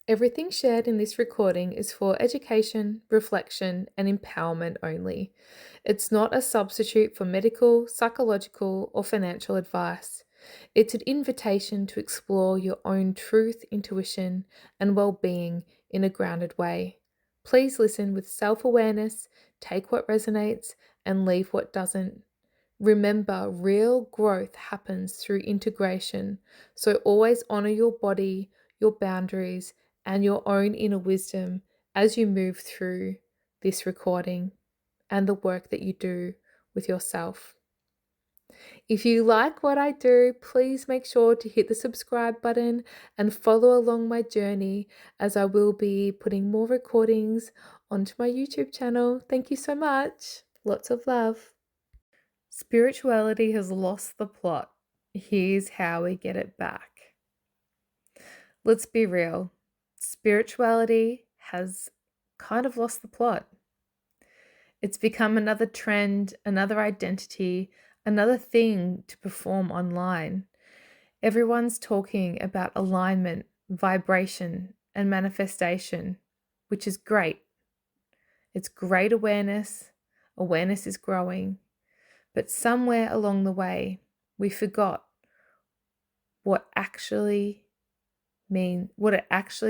Everything shared in this recording is for education, reflection, and empowerment only. It's not a substitute for medical, psychological, or financial advice. It's an invitation to explore your own truth, intuition, and well-being in a grounded way. Please listen with self-awareness, take what resonates, and leave what doesn't. Remember, real growth happens through integration, so always honor your body, your boundaries, and your own inner wisdom as you move through this recording and the work that you do with yourself. If you like what I do, please make sure to hit the subscribe button and follow along my journey as I will be putting more recordings onto my YouTube channel. Thank you so much. Lots of love. Spirituality has lost the plot. Here's how we get it back. Let's be real. Spirituality has kind of lost the plot. It's become another trend, another identity, another thing to perform online. Everyone's talking about alignment, vibration, and manifestation, which is great. It's great awareness. Awareness is growing. But somewhere along the way, we forgot what it actually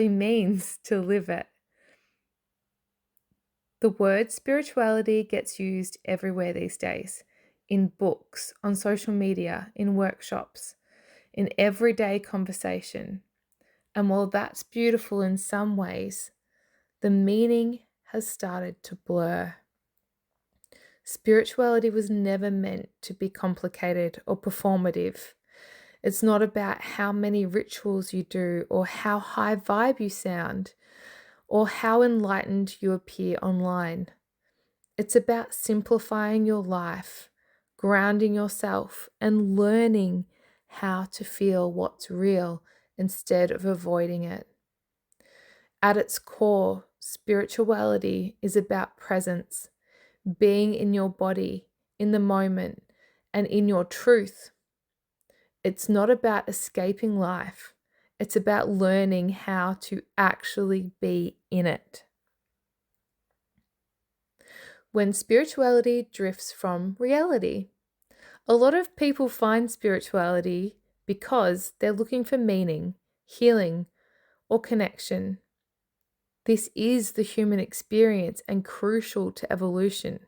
means to live it. The word spirituality gets used everywhere these days, in books, on social media, in workshops, in everyday conversation. And while that's beautiful in some ways, the meaning has started to blur. Spirituality was never meant to be complicated or performative. It's not about how many rituals you do or how high vibe you sound or how enlightened you appear online. It's about simplifying your life, grounding yourself, and learning how to feel what's real instead of avoiding it. At its core, spirituality is about presence, being in your body, in the moment, and in your truth. It's not about escaping life. It's about learning how to actually be in it. When spirituality drifts from reality, a lot of people find spirituality because they're looking for meaning, healing, or connection. This is the human experience and crucial to evolution.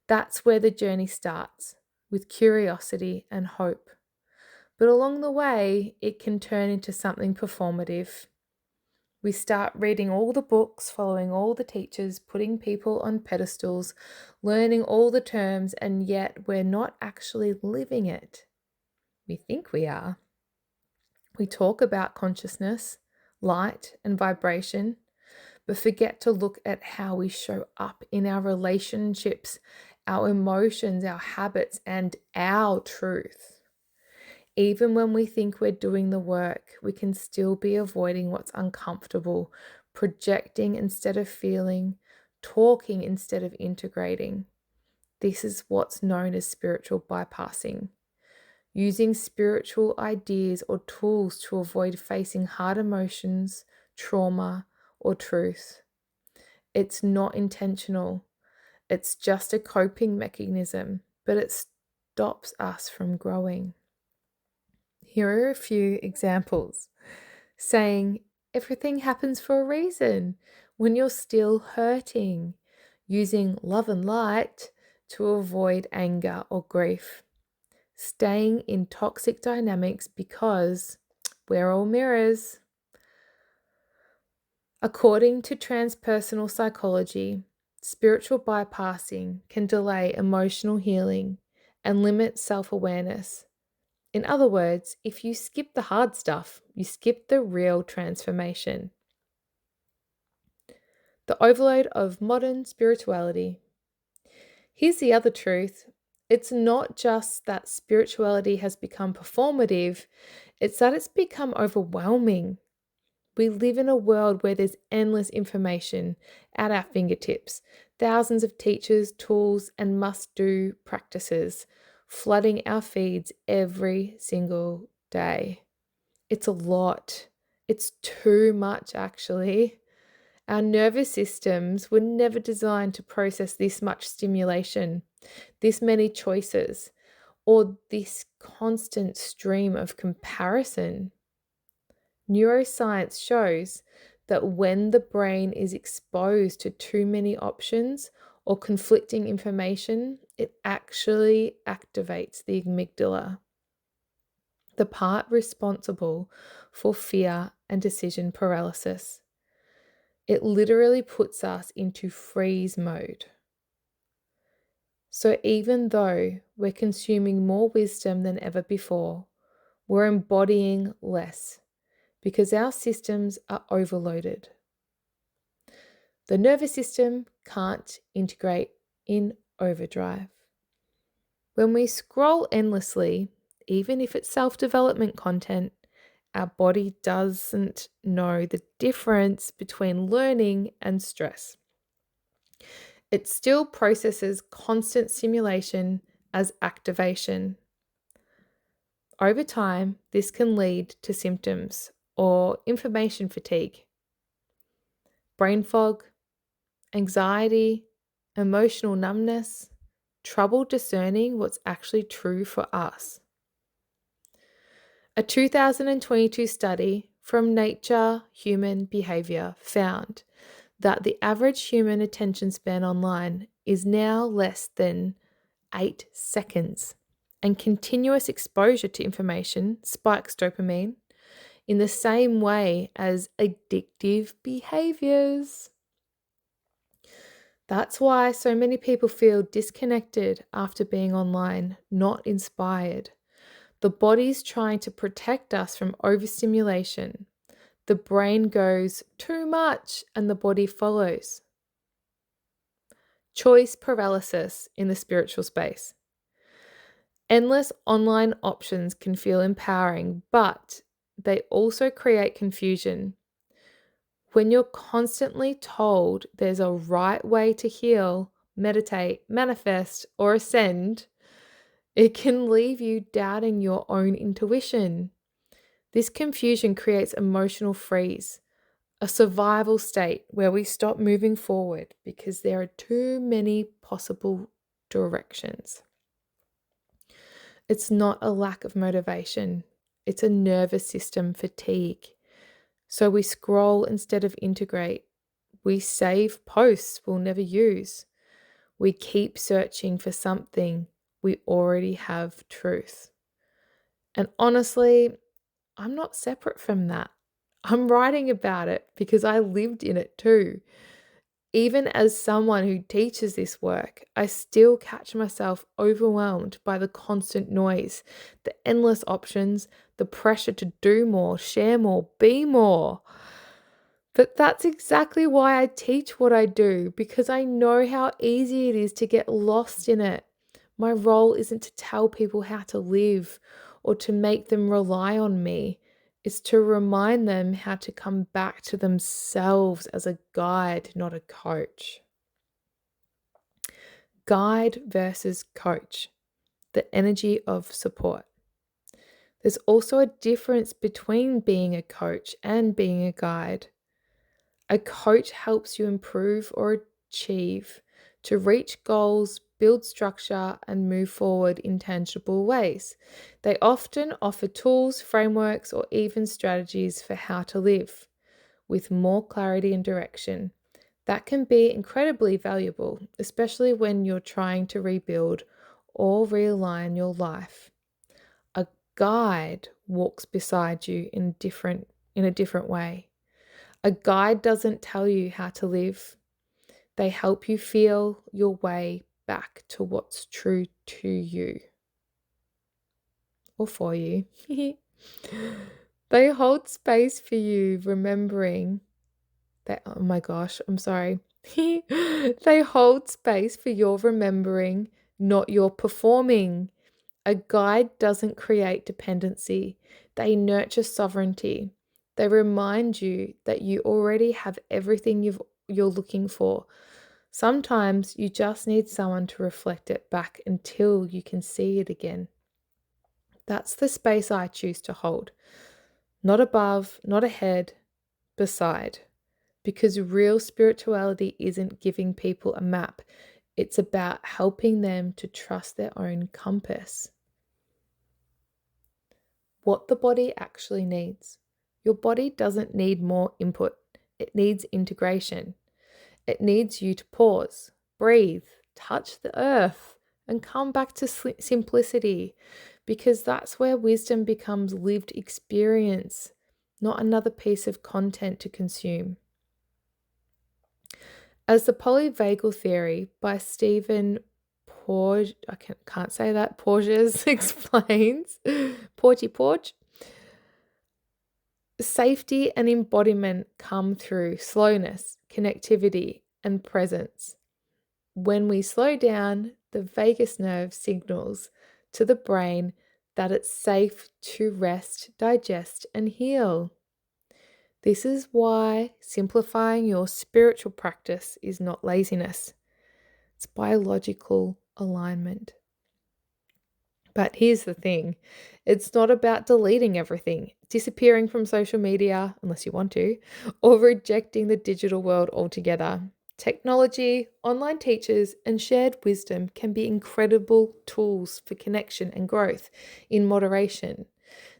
That's where the journey starts, with curiosity and hope. But along the way, it can turn into something performative. We start reading all the books, following all the teachers, putting people on pedestals, learning all the terms, and yet we're not actually living it. We think we are. We talk about consciousness, light, and vibration, but forget to look at how we show up in our relationships, our emotions, our habits, and our truth. Even when we think we're doing the work, we can still be avoiding what's uncomfortable, projecting instead of feeling, talking instead of integrating. This is what's known as spiritual bypassing. Using spiritual ideas or tools to avoid facing hard emotions, trauma, or truth. It's not intentional. It's just a coping mechanism, but it stops us from growing. Here are a few examples. Saying everything happens for a reason when you're still hurting. Using love and light to avoid anger or grief. Staying in toxic dynamics because we're all mirrors. According to transpersonal psychology, spiritual bypassing can delay emotional healing and limit self-awareness. In other words, if you skip the hard stuff, you skip the real transformation. The overload of modern spirituality. Here's the other truth. It's not just that spirituality has become performative, it's that it's become overwhelming. We live in a world where there's endless information at our fingertips, thousands of teachers, tools, and must-do practices flooding our feeds every single day. It's a lot, It's too much, actually. Our nervous systems were never designed to process this much stimulation, this many choices, or this constant stream of comparison. Neuroscience shows that when the brain is exposed to too many options or conflicting information, it actually activates the amygdala, the part responsible for fear and decision paralysis. It literally puts us into freeze mode. So even though we're consuming more wisdom than ever before, we're embodying less because our systems are overloaded. The nervous system can't integrate in overdrive. When we scroll endlessly, even if it's self-development content, our body doesn't know the difference between learning and stress. It still processes constant stimulation as activation. Over time, this can lead to symptoms or information fatigue, brain fog, anxiety, emotional numbness, trouble discerning what's actually true for us. A 2022 study from Nature Human Behavior found that the average human attention span online is now less than 8 seconds, and continuous exposure to information spikes dopamine in the same way as addictive behaviors. That's why so many people feel disconnected after being online, not inspired. The body's trying to protect us from overstimulation. The brain goes too much and the body follows. Choice paralysis in the spiritual space. Endless online options can feel empowering, but they also create confusion. When you're constantly told there's a right way to heal, meditate, manifest, or ascend, it can leave you doubting your own intuition. This confusion creates emotional freeze, a survival state where we stop moving forward because there are too many possible directions. It's not a lack of motivation, it's a nervous system fatigue. So we scroll instead of integrate. We save posts we'll never use. We keep searching for something we already have truth. And honestly, I'm not separate from that. I'm writing about it because I lived in it too. Even as someone who teaches this work, I still catch myself overwhelmed by the constant noise, the endless options, the pressure to do more, share more, be more. But that's exactly why I teach what I do, because I know how easy it is to get lost in it. My role isn't to tell people how to live or to make them rely on me. It's to remind them how to come back to themselves as a guide, not a coach. Guide versus coach, the energy of support. There's also a difference between being a coach and being a guide. A coach helps you improve or achieve, to reach goals, build structure, and move forward in tangible ways. They often offer tools, frameworks, or even strategies for how to live with more clarity and direction. That can be incredibly valuable, especially when you're trying to rebuild or realign your life. A guide walks beside you in a different way. A guide doesn't tell you how to live. They help you feel your way back to what's true to you or for you. They hold space for you, remembering that, oh my gosh, I'm sorry. They hold space for your remembering, not your performing. A guide doesn't create dependency. They nurture sovereignty. They remind you that you already have everything you're looking for. Sometimes you just need someone to reflect it back until you can see it again. That's the space I choose to hold. Not above, not ahead, beside. Because real spirituality isn't giving people a map. It's about helping them to trust their own compass. What the body actually needs. Your body doesn't need more input. It needs integration. It needs you to pause, breathe, touch the earth, and come back to simplicity, because that's where wisdom becomes lived experience, not another piece of content to consume. As the polyvagal theory by Stephen Porges, I can't say that, Porges explains, Porge, safety and embodiment come through slowness, connectivity, and presence. When we slow down, the vagus nerve signals to the brain that it's safe to rest, digest, and heal. This is why simplifying your spiritual practice is not laziness. It's biological alignment. But here's the thing. It's not about deleting everything, disappearing from social media, unless you want to, or rejecting the digital world altogether. Technology, online teachers, and shared wisdom can be incredible tools for connection and growth in moderation.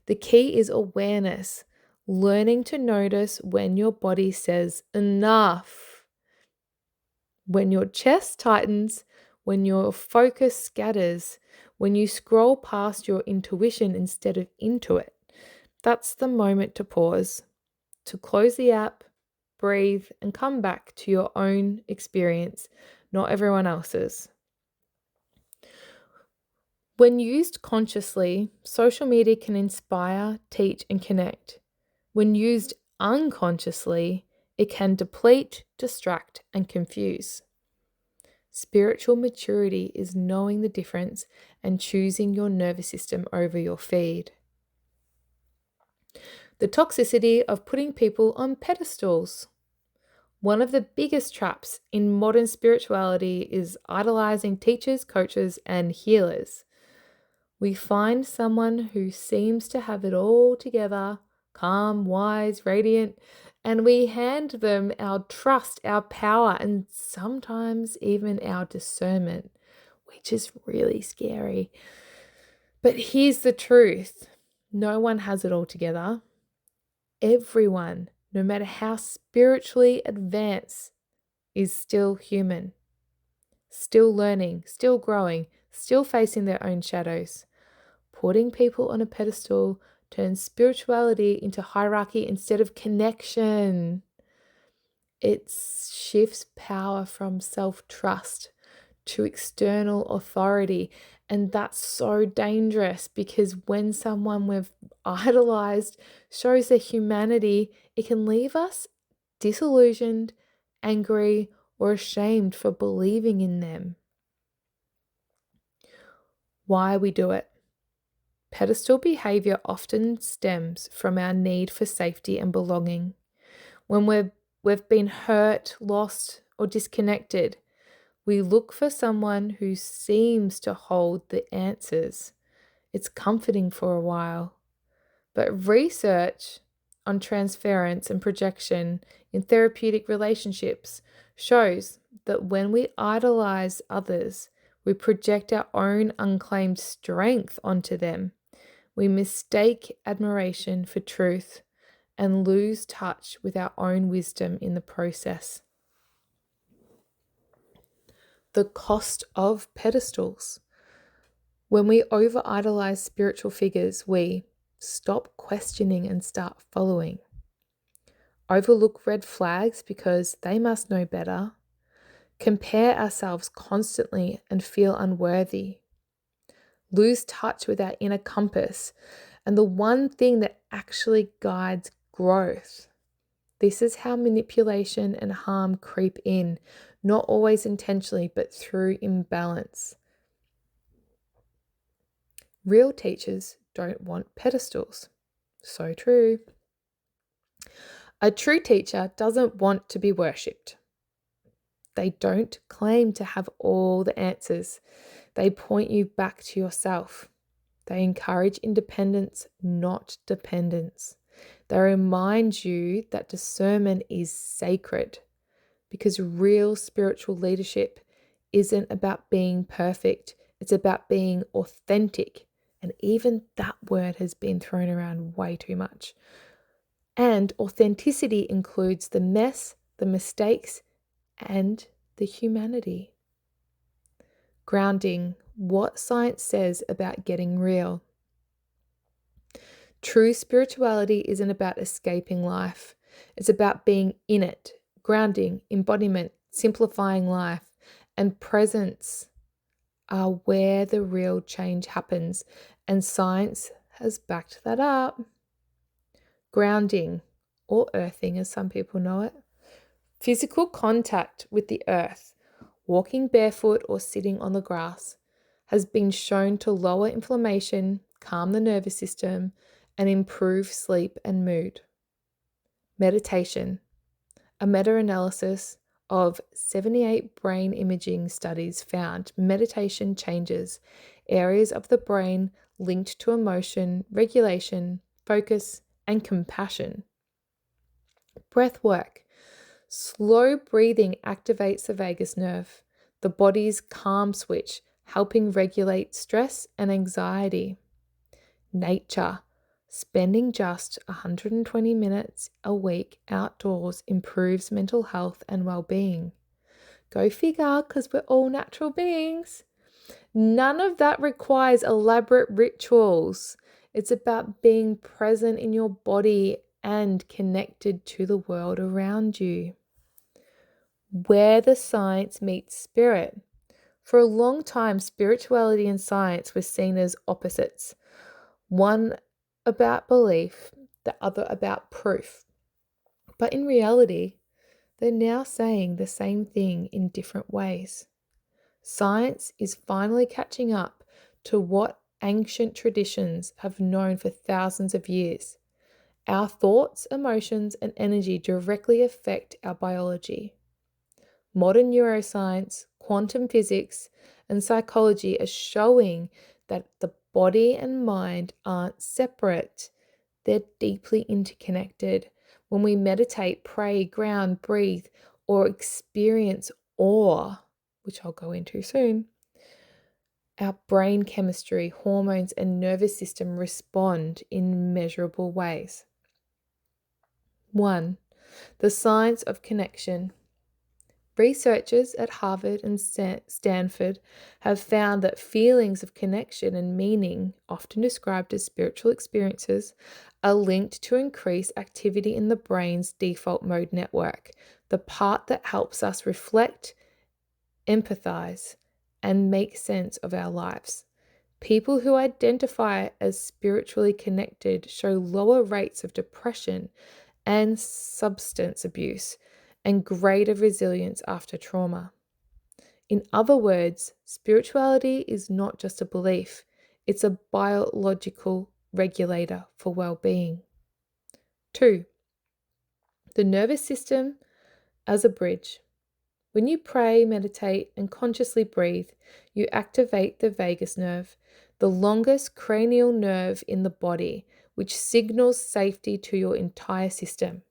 The key is awareness, learning to notice when your body says enough, when your chest tightens, when your focus scatters, when you scroll past your intuition instead of into it. That's the moment to pause, to close the app, breathe, and come back to your own experience, not everyone else's. When used consciously, social media can inspire, teach, and connect. When used unconsciously, it can deplete, distract, and confuse. Spiritual maturity is knowing the difference and choosing your nervous system over your feed. The toxicity of putting people on pedestals. One of the biggest traps in modern spirituality is idolizing teachers, coaches, and healers. We find someone who seems to have it all together, calm, wise, radiant, and we hand them our trust, our power, and sometimes even our discernment, which is really scary. But here's the truth. No one has it all together. Everyone, no matter how spiritually advanced, is still human, still learning, still growing, still facing their own shadows. Putting people on a pedestal turns spirituality into hierarchy instead of connection. It shifts power from self-trust to external authority. And that's so dangerous, because when someone we've idolized shows their humanity, it can leave us disillusioned, angry, or ashamed for believing in them. Why we do it. Pedestal behavior often stems from our need for safety and belonging. When we've been hurt, lost, or disconnected, we look for someone who seems to hold the answers. It's comforting for a while. But research on transference and projection in therapeutic relationships shows that when we idolize others, we project our own unclaimed strength onto them. We mistake admiration for truth and lose touch with our own wisdom in the process. The cost of pedestals. When we over-idolize spiritual figures, we stop questioning and start following. Overlook red flags because they must know better. Compare ourselves constantly and feel unworthy. Lose touch with our inner compass and the one thing that actually guides growth. This is how manipulation and harm creep in, not always intentionally, but through imbalance. Real teachers don't want pedestals. So true. A true teacher doesn't want to be worshipped. They don't claim to have all the answers. They point you back to yourself. They encourage independence, not dependence. They remind you that discernment is sacred, because real spiritual leadership isn't about being perfect. It's about being authentic. And even that word has been thrown around way too much. And authenticity includes the mess, the mistakes, and the humanity. Grounding, what science says about getting real. True spirituality isn't about escaping life. It's about being in it. Grounding, embodiment, simplifying life, and presence are where the real change happens. And science has backed that up. Grounding, or earthing as some people know it. Physical contact with the earth, walking barefoot or sitting on the grass, has been shown to lower inflammation, calm the nervous system, and improve sleep and mood. Meditation. A meta-analysis of 78 brain imaging studies found meditation changes areas of the brain linked to emotion, regulation, focus, and compassion. Breathwork. Slow breathing activates the vagus nerve, the body's calm switch, helping regulate stress and anxiety. Nature. Spending just 120 minutes a week outdoors improves mental health and well-being. Go figure, because we're all natural beings. None of that requires elaborate rituals. It's about being present in your body and connected to the world around you. Where the science meets spirit. For a long time, spirituality and science were seen as opposites. One about belief, the other about proof. But in reality, they're now saying the same thing in different ways. Science is finally catching up to what ancient traditions have known for thousands of years. Our thoughts, emotions, and energy directly affect our biology. Modern neuroscience, quantum physics, and psychology are showing that the body and mind aren't separate. They're deeply interconnected. When we meditate, pray, ground, breathe, or experience awe, which I'll go into soon, our brain chemistry, hormones, and nervous system respond in measurable ways. 1. The science of connection. Researchers at Harvard and Stanford have found that feelings of connection and meaning, often described as spiritual experiences, are linked to increased activity in the brain's default mode network, the part that helps us reflect, empathize, and make sense of our lives. People who identify as spiritually connected show lower rates of depression and substance abuse, and greater resilience after trauma. In other words, spirituality is not just a belief, it's a biological regulator for well-being. 2. The nervous system as a bridge. When you pray, meditate, and consciously breathe, you activate the vagus nerve, the longest cranial nerve in the body, which signals safety to your entire system.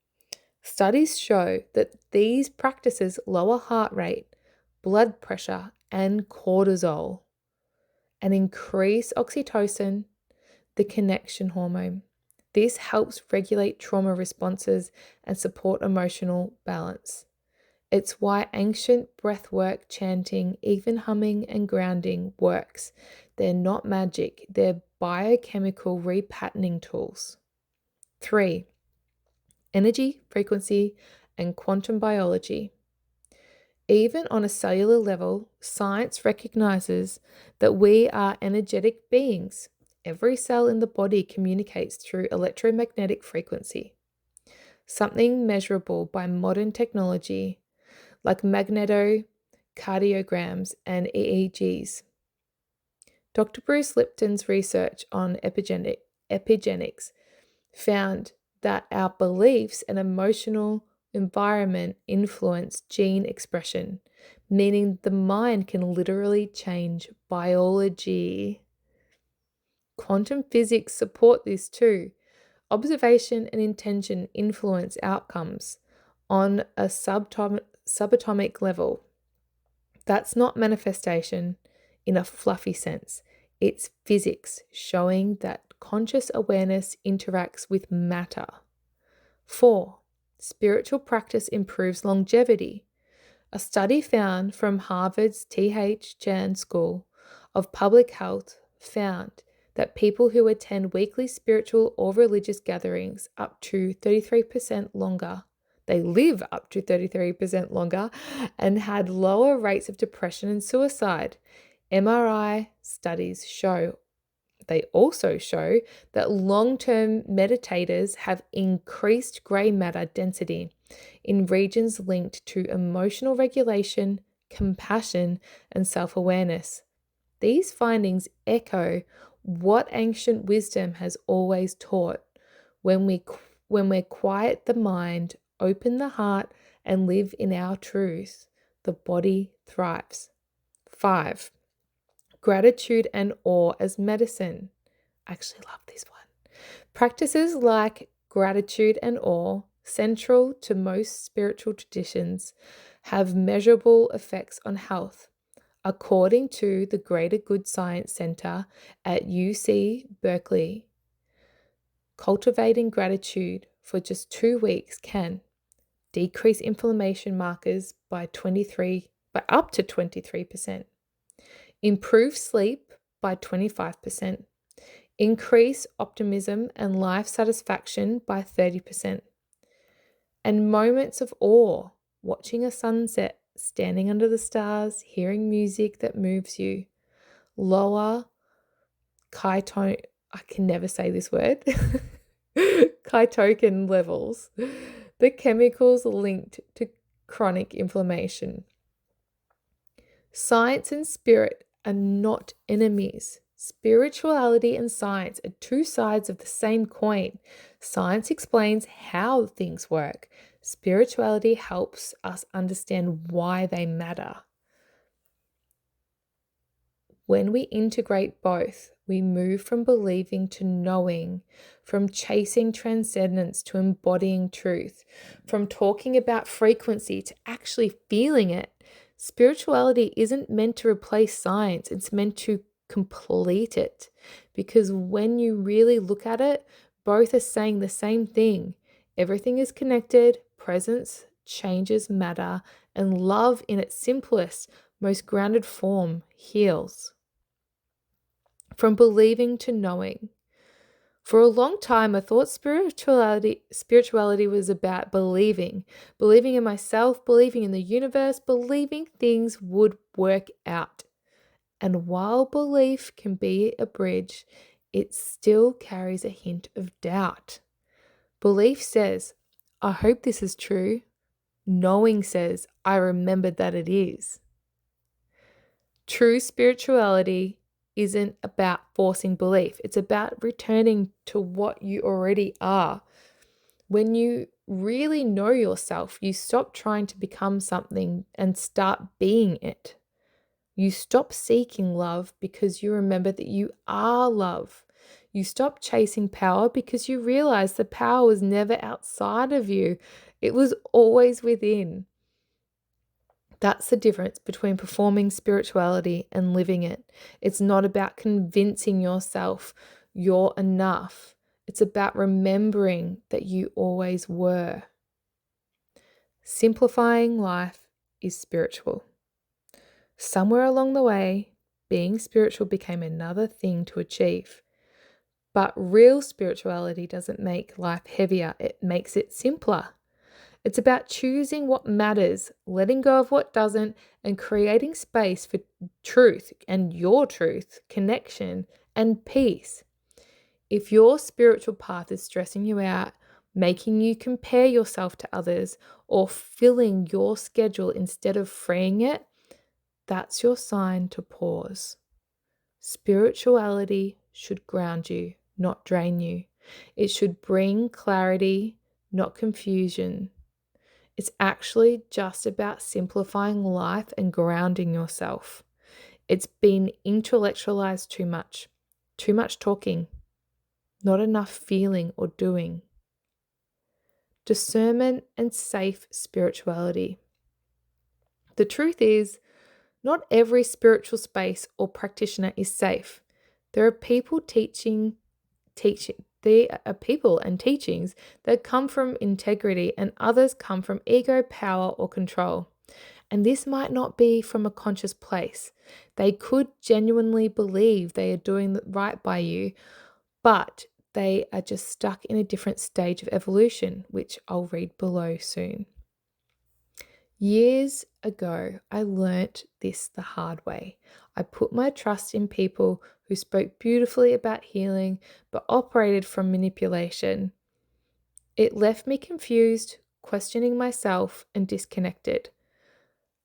Studies show that these practices lower heart rate, blood pressure, and cortisol, and increase oxytocin, the connection hormone. This helps regulate trauma responses and support emotional balance. It's why ancient breathwork, chanting, even humming and grounding works. They're not magic, they're biochemical repatterning tools. 3. Energy, frequency, and quantum biology. Even on a cellular level, science recognizes that we are energetic beings. Every cell in the body communicates through electromagnetic frequency, something measurable by modern technology like magnetocardiograms and EEGs. Dr. Bruce Lipton's research on epigenetics found that our beliefs and emotional environment influence gene expression, meaning the mind can literally change biology. Quantum physics support this too. observation and intention influence outcomes on a subatomic level. That's not manifestation in a fluffy sense. It's physics showing that conscious awareness interacts with matter. 4. Spiritual practice improves longevity. A study found from Harvard's T.H. Chan School of Public Health found that people who attend weekly spiritual or religious gatherings up to 33% longer, they live up to 33% longer, and had lower rates of depression and suicide. MRI studies also show that long-term meditators have increased gray matter density in regions linked to emotional regulation, compassion, and self-awareness. These findings echo what ancient wisdom has always taught. When we quiet the mind, open the heart, and live in our truth, the body thrives. 5. Gratitude and awe as medicine. I actually love this one. Practices like gratitude and awe, central to most spiritual traditions, have measurable effects on health. According to the Greater Good Science Center at UC Berkeley, cultivating gratitude for just 2 weeks can decrease inflammation markers by up to 23%, improve sleep by 25%, increase optimism and life satisfaction by 30%, and moments of awe, watching a sunset, standing under the stars, hearing music that moves you, lower I can never say this word, cytokine levels, the chemicals linked to chronic inflammation. Science and spirit are not enemies. Spirituality and science are 2 sides of the same coin. Science explains how things work. Spirituality helps us understand why they matter. When we integrate both, we move from believing to knowing, from chasing transcendence to embodying truth, from talking about frequency to actually feeling it. Spirituality isn't meant to replace science, it's meant to complete it. Because when you really look at it, both are saying the same thing. Everything is connected, presence changes matter, and love in its simplest, most grounded form heals. From believing to knowing. For a long time, I thought spirituality was about believing in myself, believing in the universe, believing things would work out. And while belief can be a bridge, it still carries a hint of doubt. Belief says, I hope this is true. Knowing says, I remembered that it is. True spirituality isn't about forcing belief. It's about returning to what you already are. When you really know yourself, you stop trying to become something and start being it. You stop seeking love because you remember that you are love. You stop chasing power because you realize the power was never outside of you. It was always within. That's the difference between performing spirituality and living it. It's not about convincing yourself you're enough. It's about remembering that you always were. Simplifying life is spiritual. Somewhere along the way, being spiritual became another thing to achieve. But real spirituality doesn't make life heavier, it makes it simpler. It's about choosing what matters, letting go of what doesn't, and creating space for truth and your truth, connection, and peace. If your spiritual path is stressing you out, making you compare yourself to others, or filling your schedule instead of freeing it, that's your sign to pause. Spirituality should ground you, not drain you. It should bring clarity, not confusion. It's actually just about simplifying life and grounding yourself. It's been intellectualized too much talking, not enough feeling or doing. Discernment and safe spirituality. The truth is, not every spiritual space or practitioner is safe. There are people there are people and teachings that come from integrity, and others come from ego, power, or control. And this might not be from a conscious place. They could genuinely believe they are doing right by you, but they are just stuck in a different stage of evolution, which I'll read below soon. Years ago, I learnt this the hard way. I put my trust in people who spoke beautifully about healing but operated from manipulation. It left me confused, questioning myself, and disconnected.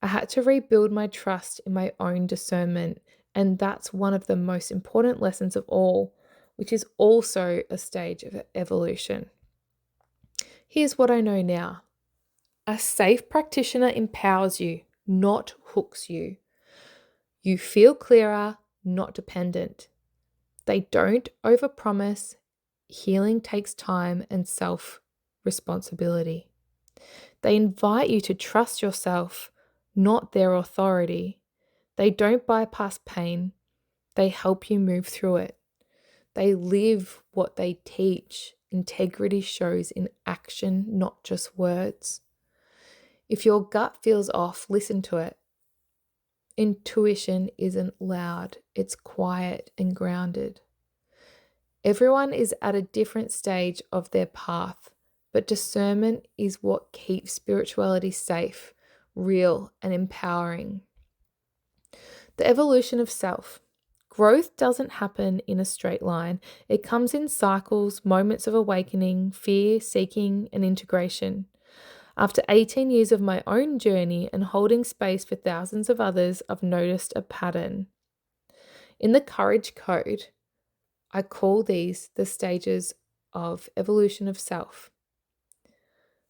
I had to rebuild my trust in my own discernment, and that's one of the most important lessons of all, which is also a stage of evolution. Here's what I know now. A safe practitioner empowers you, not hooks you. You feel clearer, not dependent. They don't overpromise. Healing takes time and self-responsibility. They invite you to trust yourself, not their authority. They don't bypass pain. They help you move through it. They live what they teach. Integrity shows in action, not just words. If your gut feels off, listen to it. Intuition isn't loud, it's quiet and grounded. Everyone is at a different stage of their path, but discernment is what keeps spirituality safe, real, and empowering. The evolution of self. Growth doesn't happen in a straight line. It comes in cycles, moments of awakening, fear, seeking, and integration. After 18 years of my own journey and holding space for thousands of others, I've noticed a pattern. In the Courage Code, I call these the stages of evolution of self.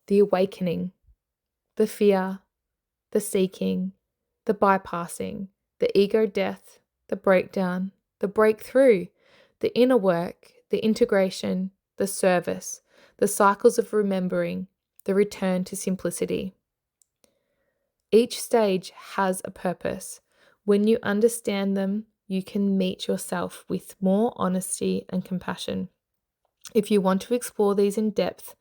The awakening, the fear, the seeking, the bypassing, the ego death, the breakdown, the breakthrough, the inner work, the integration, the service, the cycles of remembering, the return to simplicity. Each stage has a purpose. When you understand them, you can meet yourself with more honesty and compassion. If you want to explore these in depth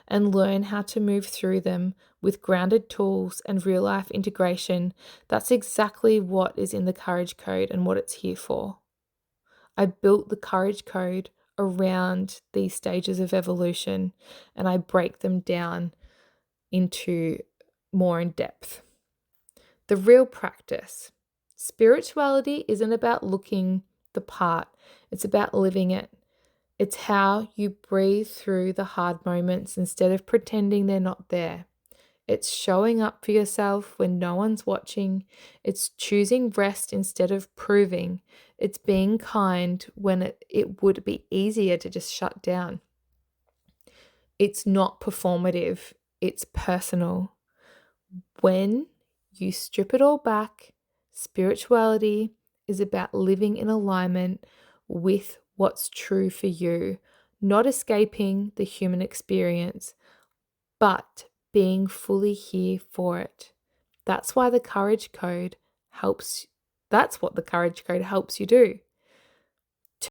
and learn how to move through them with grounded tools and real-life integration, that's exactly what is in the Courage Code and what it's here for. I built the Courage Code around these stages of evolution, and I break them down into more in depth. The real practice. Spirituality isn't about looking the part, it's about living it. It's how you breathe through the hard moments instead of pretending they're not there. It's showing up for yourself when no one's watching. It's choosing rest instead of proving. It's being kind when it would be easier to just shut down. It's not performative, it's personal. When you strip it all back, spirituality is about living in alignment with what's true for you, not escaping the human experience, but being fully here for it. That's what the Courage Code helps you do.